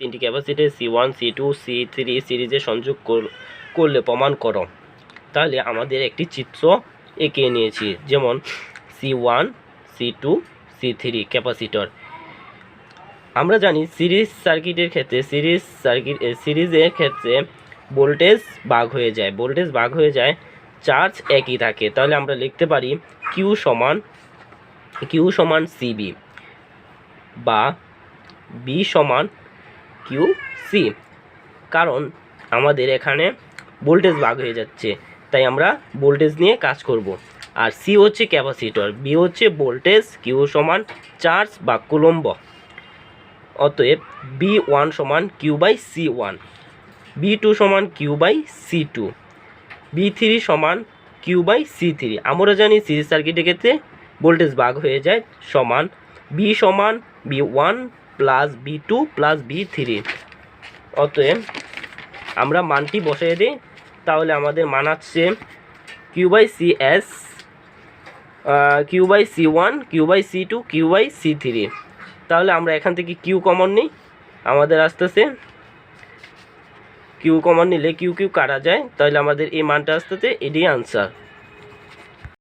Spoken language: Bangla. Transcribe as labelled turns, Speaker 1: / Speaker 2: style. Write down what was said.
Speaker 1: তিনটি ক্যাপাসিটর C1 C2 C3 সিরিজে সংযোগ করলে প্রমাণ করো। তাহলে আমাদের একটি চিত্র এঁকে নিয়েছি, যেমন C1 C2 C3 ক্যাপাসিটর। আমরা জানি সিরিজ সার্কিটের ক্ষেত্রে সিরিজের ক্ষেত্রে ভোল্টেজ ভাগ হয়ে যায়, চার্জ একই থাকে। তাহলে আমরা লিখতে পারি Q সমান CB বা B সমান QC, কারণ আমাদের এখানে ভোল্টেজ ভাগ হয়ে যাচ্ছে, তাই আমরা ভোল্টেজ নিয়ে কাজ করব। আর C হচ্ছে ক্যাপাসিটর, B হচ্ছে ভোল্টেজ, Q সমান চার্জ বা কুলম্ব। অতএব B1 সমান Q/C1, B2 সমান Q/C2, B3 সমান Q/C3। আমরা জানি সিরিজ সার্কিটের ক্ষেত্রে ভোল্টেজ ভাগ হয়ে যায়, সমান B সমান B1 plus B2 plus B3। অতএব আমরা মানটি বসিয়ে দিই, তাহলে আমাদের মান আসছে Q/CS, Q/C1, Q/C2, Q/C3। তাহলে আমরা এখান থেকে Q কমন নিই, আমাদের আসতেছে Q কমন নিলে Q কাটা যায়, তাহলে আমাদের এই মানটা আসতেছে, এটি আনসার।